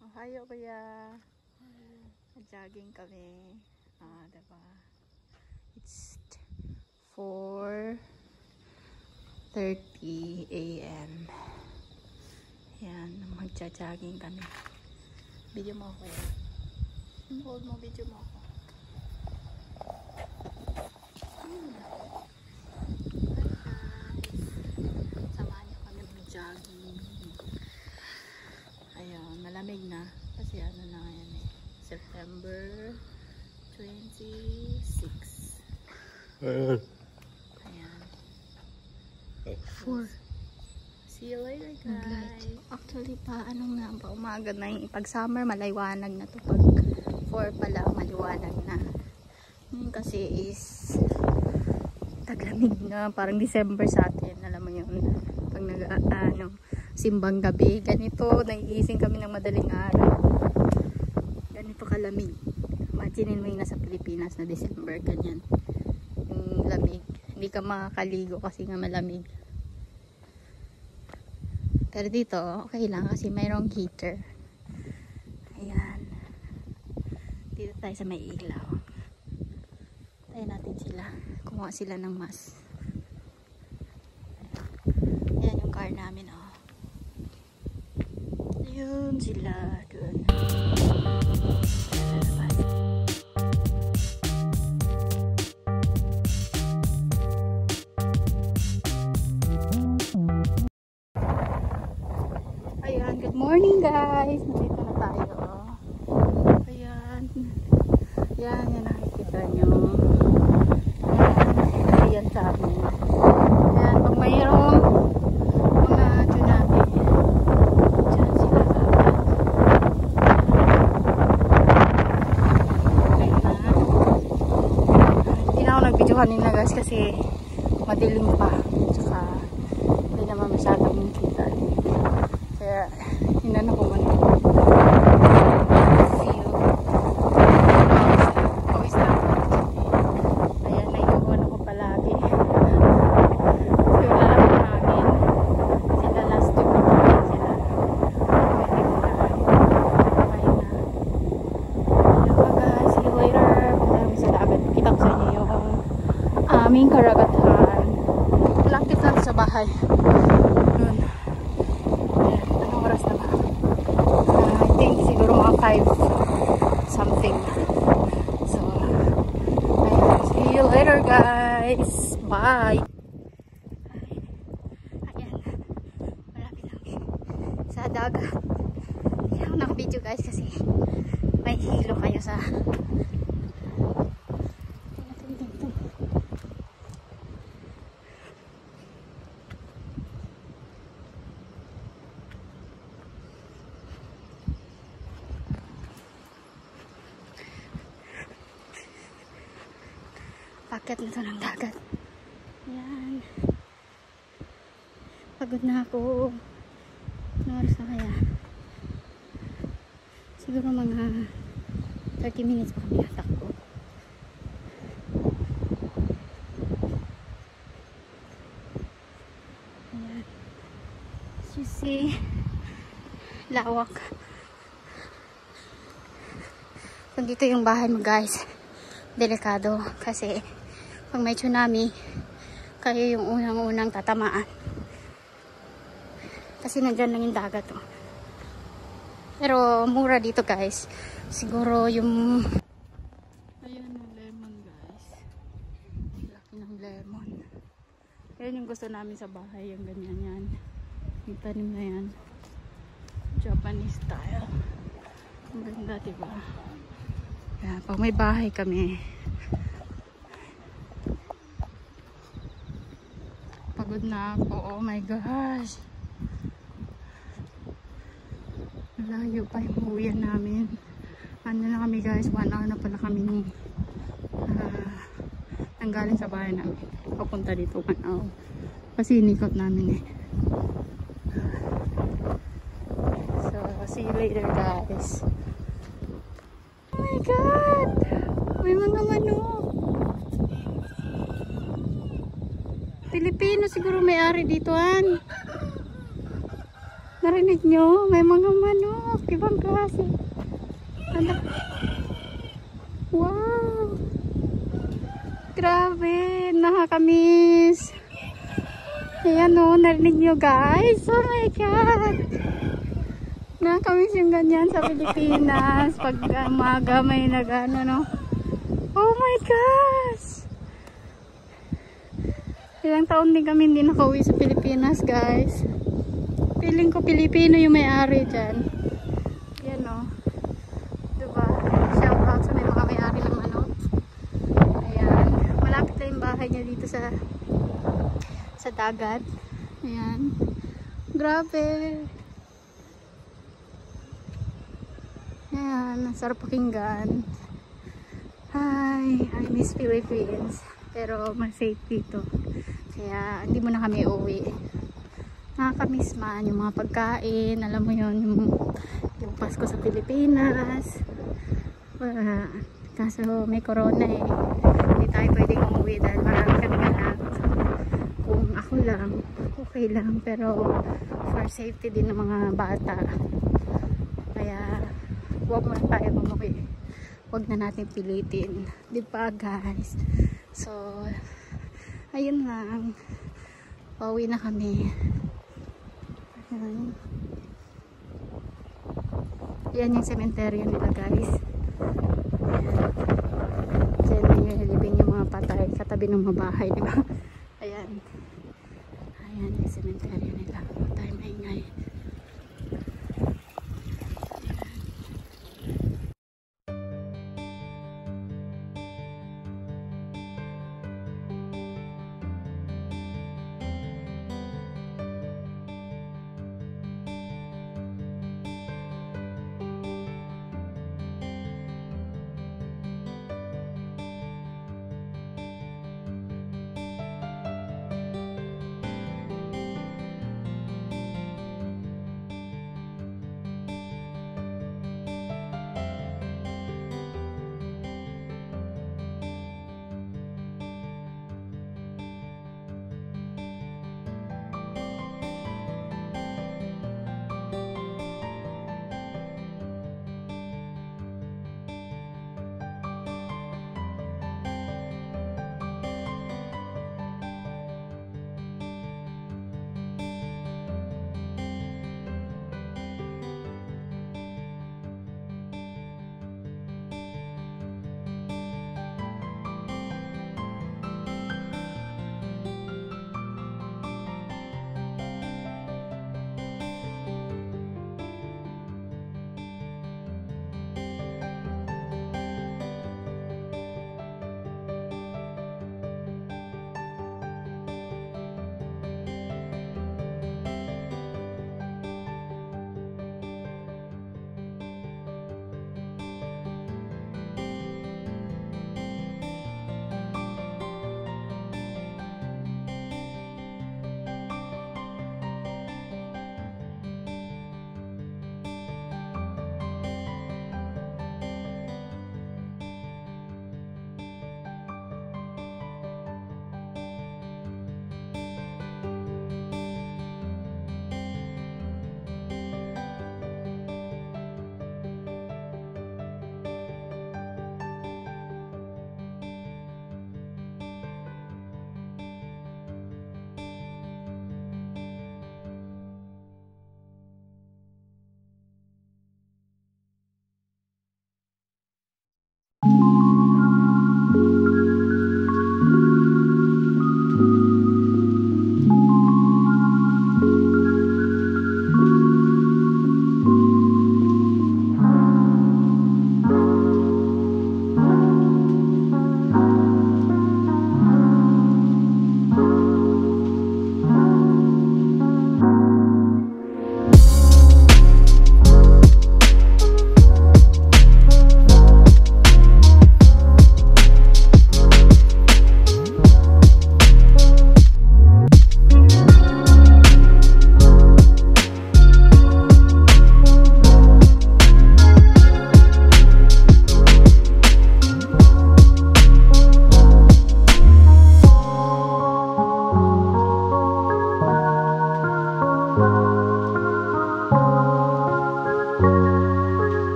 Ohayo kuya. Jogging kami. Diba? It's 4:30 AM. Yan, magja-jogging kami. Video mo ako. Hold mo, video mo ako. Samahan niyo kami mag-jogging. Ayun, malamig na. Kasi ano na yan eh. September 26. Ayan. 4. See you later guys. Actually pa, ano nga ba, umaga na yung pag summer maliwanag na to. Pag 4 pala maliwanag na. Ngayon kasi is taglamig na, parang December sa atin. Alam mo yun, pag simbang gabi, ganito, nagigising kami ng madaling araw. Ganito kalamig. Imagine mo yung nasa Pilipinas na December, ganyan. Yung lamig. Hindi ka makakaligo kasi nga malamig. Pero dito, okay lang kasi mayroong heater. Ayan. Dito tayo sa may ilaw. Tayo natin sila. Kumuha sila ng mas. Ayan yung car namin, oh. Ayun sila. Doon. Ayan, good morning guys. Nandito na tayo. Ayan. Yan, yan nakikita nyo. Ayan sa amin. Ayan, pag mayroong mga tsunami, dyan sila agad. Hindi na ako nag-videohan nila guys kasi madilim pa. Tsaka hindi naman masyadong kita. Kaya hinanap ko man feel. Pawis na ako. Ayan, naiiwan ako palagi. So lalaki namin. Sila last 2 weeks sila. Ayun na. Ayun pa guys. See you later. Punta namin sa dagat. Kita ko sa inyo yung aming karagatan. Malapit lang sa bahay. Yun. I think siguro mga 5 something. So, ayun. See you later guys. Bye. Ayan. Malapit lang sa dagat. Hindi ako naka-video guys kasi may hilo kayo sa paket na to ng dagat. Ayan. Pagod na ako. Ano oras na kaya? Siguro mga 30 minutes pa kami natakbo. Ayan. As you see, lawak. Kung dito yung bahay mo guys, delikado kasi pag may tsunami, kayo yung unang-unang tatamaan. Kasi nandyan lang yung dagat. Oh. Pero mura dito guys. Siguro yung... Ayan yung lemon guys. Laki ng lemon. Ayan yung gusto namin sa bahay. Yung ganyan yan. Yung tanim na yan. Japanese style. Ang ganda diba? Ayan, pag may bahay kami, pagod na ako. Oh my gosh. Layo pa yung uwian namin. Ano na kami guys, 1 hour na pala kami nanggaling sa bahay namin. Papunta dito 1 hour. Kasi inikot namin eh. So, see you later guys. Oh my god! May mga manok. Pilipino siguro may-ari dito, an. Narinig nyo? May mga manok. Ibang klase. Anak. Wow. Grabe. Nakakamiss. Ayan o. Narinig nyo guys. Oh my God. Nakakamiss yung ganyan sa Pilipinas. Pag umaga may nag-ano no. Oh my gosh. Ilang taon din kami hindi nakauwi sa Pilipinas guys. Feeling ko Pilipino yung may-ari dyan. Yan o. Diba? Shout out sa may mga may-ari ng ano. Ayan. Malapit lang yung bahay niya dito sa dagat. Ayan. Grabe. Ayan. Ang sarap pakinggan. Hi. I miss Philippines. Pero mas-safe dito. Kaya hindi mo na kami uwi. Nakakamiss man yung mga pagkain. Alam mo yun, yung Pasko sa Pilipinas. Kaso may corona eh. Hindi tayo pwedeng umuwi dahil marami kami anak. Kung ako lang, okay lang. Pero for safety din ng mga bata. Kaya huwag muna tayo umuwi. Huwag na natin pilitin. Diba guys? So, ayun lang. Pauwi na kami. Ayan. Yan yung cementerio nila guys. Diyan yung nilibing yung mga patay katabi ng mga bahay, diba? Ayan. Ayan yung cementerio nila. Tayo maingay.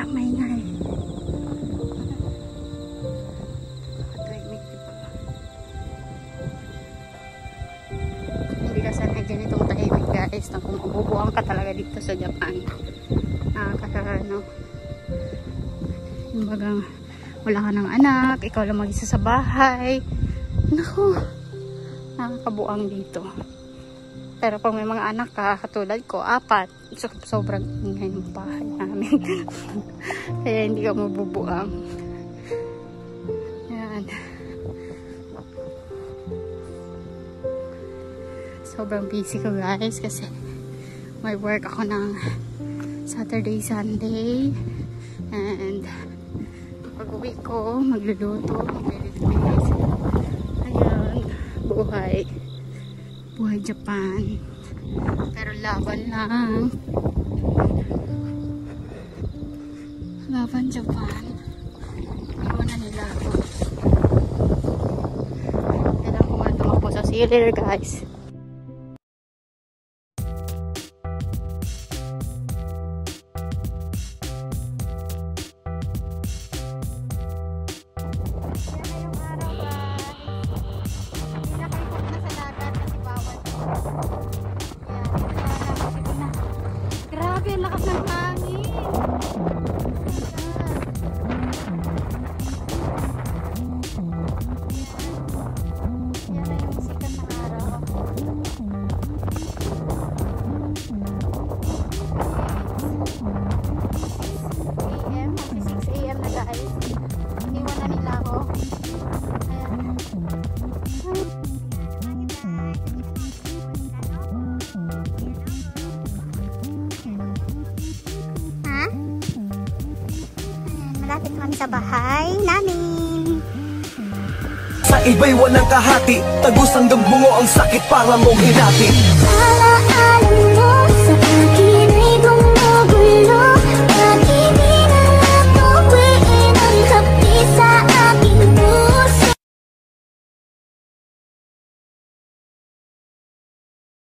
Maingay. Tahimik, diba? Hindi ka sanay ganitong tahimik guys. Na kung mabubuang ka talaga dito sa Japan. Nakakano. Yung bagang wala ka ng anak, ikaw lang mag-isa sa bahay. Naku, nakakabuang dito. Pero pag may mga anak ka, katulad ko, 4, sobrang ingay ng bahay namin. Kaya hindi ka mabubuang. Yan. Sobrang busy ko guys kasi may work ako ng Saturday, Sunday. And pag-uwi ko, magluluto, maglilinis. Ayan, buhay Japan. Pero laban lang. Laban Japan. Iwanan nila ako. Kailangan ko nga tumakbo sa sealer guys. Grabe, ang lakas ng hangin. Yan na yung sikat na araw. 6 AM na guys. Iniwan na nila ako. Ayan. Malapit kami sa bahay namin. Sa iba'y walang kahati, tagos hanggang bungo ang sakit para mong hinati. Alaala mo sa akin.